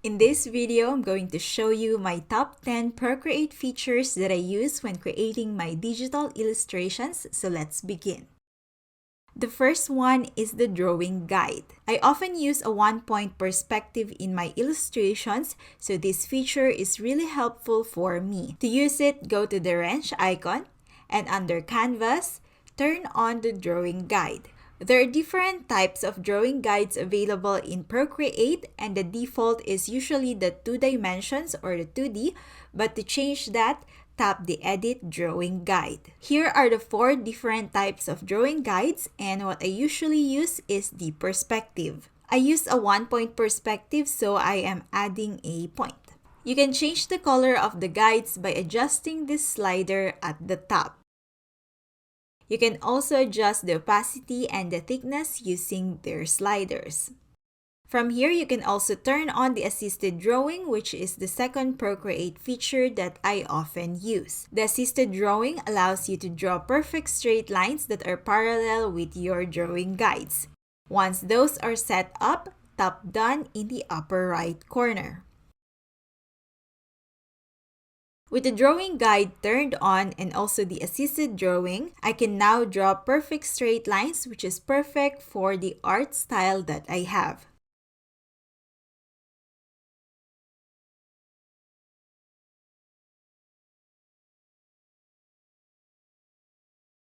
In this video, I'm going to show you my top 10 Procreate features that I use when creating my digital illustrations, so let's begin. The first one is the drawing guide. I often use a one-point perspective in my illustrations, so this feature is really helpful for me. To use it, go to the wrench icon and under Canvas, turn on the drawing guide. There are different types of drawing guides available in Procreate, and the default is usually the 2 dimensions or the 2D, but to change that, tap the Edit Drawing Guide. Here are the 4 different types of drawing guides, and what I usually use is the perspective. I use a one-point perspective, so I am adding a point. You can change the color of the guides by adjusting this slider at the top. You can also adjust the opacity and the thickness using their sliders. From here, you can also turn on the assisted drawing, which is the second Procreate feature that I often use. The assisted drawing allows you to draw perfect straight lines that are parallel with your drawing guides. Once those are set up, tap Done in the upper right corner. With the drawing guide turned on and also the assisted drawing, I can now draw perfect straight lines, which is perfect for the art style that I have.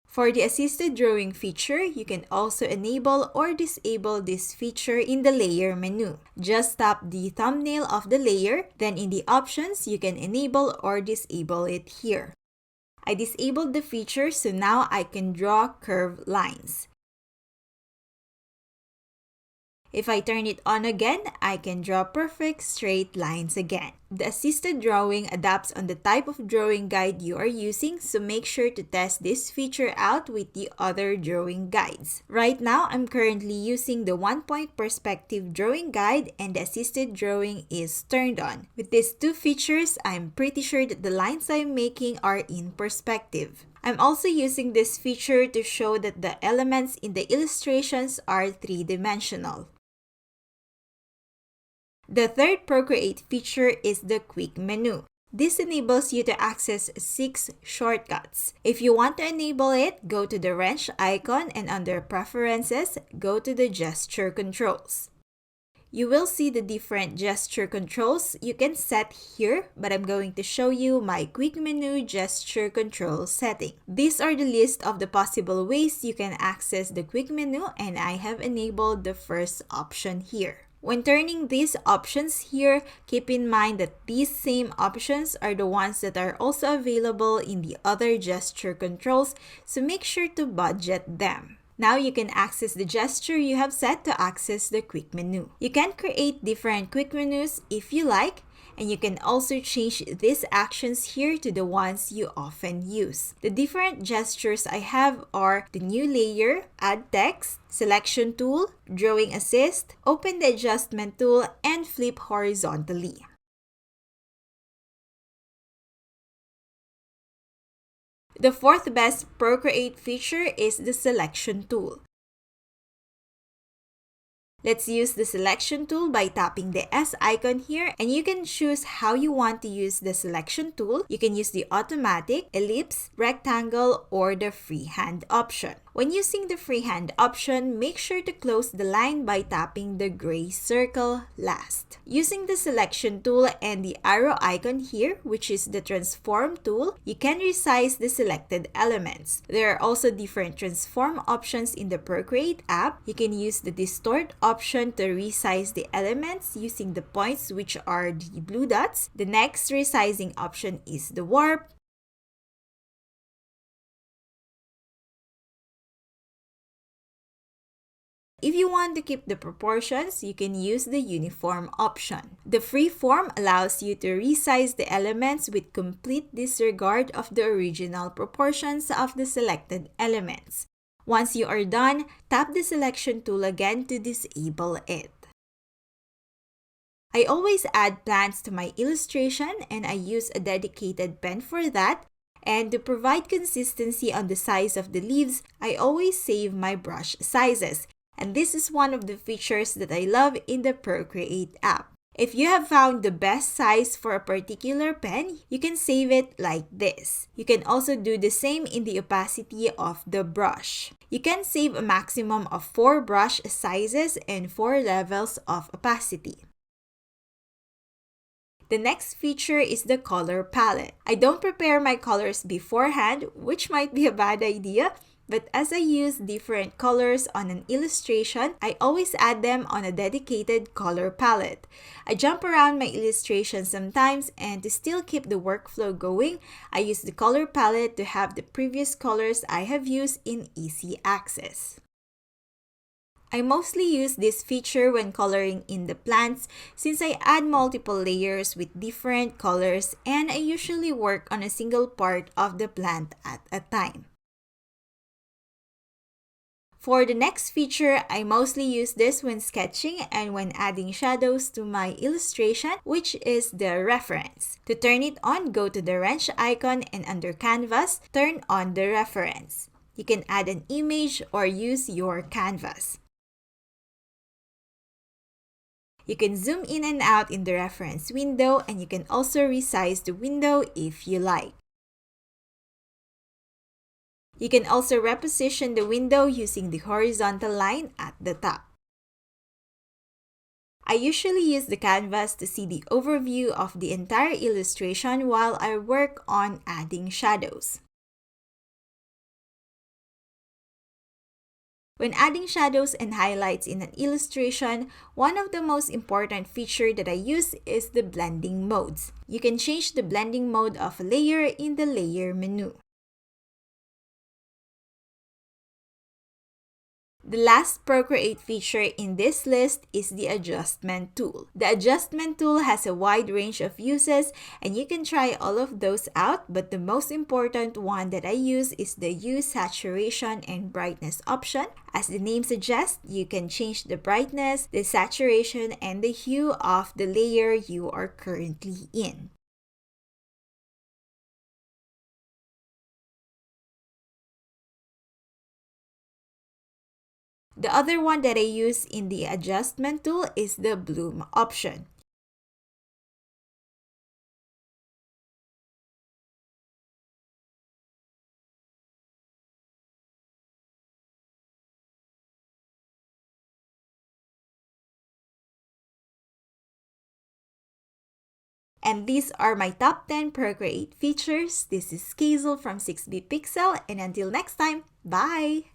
For the assisted drawing feature, you can also enable or disable this feature in the layer menu. Just tap the thumbnail of the layer, then in the options, you can enable or disable it here. I disabled the feature, so now I can draw curved lines. If I turn it on again, I can draw perfect straight lines again. The assisted drawing adapts on the type of drawing guide you are using, so make sure to test this feature out with the other drawing guides. Right now, I'm currently using the one-point perspective drawing guide and the assisted drawing is turned on. With these 2 features, I'm pretty sure that the lines I'm making are in perspective. I'm also using this feature to show that the elements in the illustrations are 3-dimensional. The third Procreate feature is the Quick Menu. This enables you to access 6 shortcuts. If you want to enable it, go to the wrench icon and under Preferences, go to the Gesture Controls. You will see the different gesture controls you can set here, but I'm going to show you my Quick Menu gesture control setting. These are the list of the possible ways you can access the Quick Menu, and I have enabled the first option here. When turning these options here, keep in mind that these same options are the ones that are also available in the other gesture controls, so make sure to budget them. Now you can access the gesture you have set to access the Quick Menu. You can create different Quick Menus if you like, and you can also change these actions here to the ones you often use. The different gestures I have are the New Layer, Add Text, Selection Tool, Drawing Assist, Open the Adjustment Tool, and Flip Horizontally. The fourth best Procreate feature is the Selection Tool. Let's use the Selection Tool by tapping the S icon here, and you can choose how you want to use the Selection Tool. You can use the Automatic, Ellipse, Rectangle, or the Freehand option. When using the freehand option, make sure to close the line by tapping the gray circle last. Using the selection tool and the arrow icon here, which is the transform tool, you can resize the selected elements. There are also different transform options in the Procreate app. You can use the distort option to resize the elements using the points, which are the blue dots. The next resizing option is the warp. If you want to keep the proportions, you can use the uniform option. The freeform allows you to resize the elements with complete disregard of the original proportions of the selected elements. Once you are done, tap the selection tool again to disable it. I always add plants to my illustration, and I use a dedicated pen for that. And to provide consistency on the size of the leaves, I always save my brush sizes. And this is one of the features that I love in the Procreate app. If you have found the best size for a particular pen, you can save it like this. You can also do the same in the opacity of the brush. You can save a maximum of 4 brush sizes and 4 levels of opacity. The next feature is the color palette. I don't prepare my colors beforehand, which might be a bad idea, but as I use different colors on an illustration, I always add them on a dedicated color palette. I jump around my illustration sometimes, and to still keep the workflow going, I use the color palette to have the previous colors I have used in easy access. I mostly use this feature when coloring in the plants since I add multiple layers with different colors, and I usually work on a single part of the plant at a time. For the next feature, I mostly use this when sketching and when adding shadows to my illustration, which is the reference. To turn it on, go to the wrench icon and under Canvas, turn on the reference. You can add an image or use your canvas. You can zoom in and out in the reference window, and you can also resize the window if you like. You can also reposition the window using the horizontal line at the top. I usually use the canvas to see the overview of the entire illustration while I work on adding shadows. When adding shadows and highlights in an illustration, one of the most important features that I use is the blending modes. You can change the blending mode of a layer in the layer menu. The last PROCREATE feature in this list is the adjustment tool. The adjustment tool has a wide range of uses, and you can try all of those out, but the most important one that I use is the Use Saturation and Brightness option. As the name suggests, you can change the brightness, the saturation, and the hue of the layer you are currently in. The other one that I use in the adjustment tool is the bloom option. And these are my top 10 PROCREATE features. This is Keizle from 6B Pixel, and until next time, bye!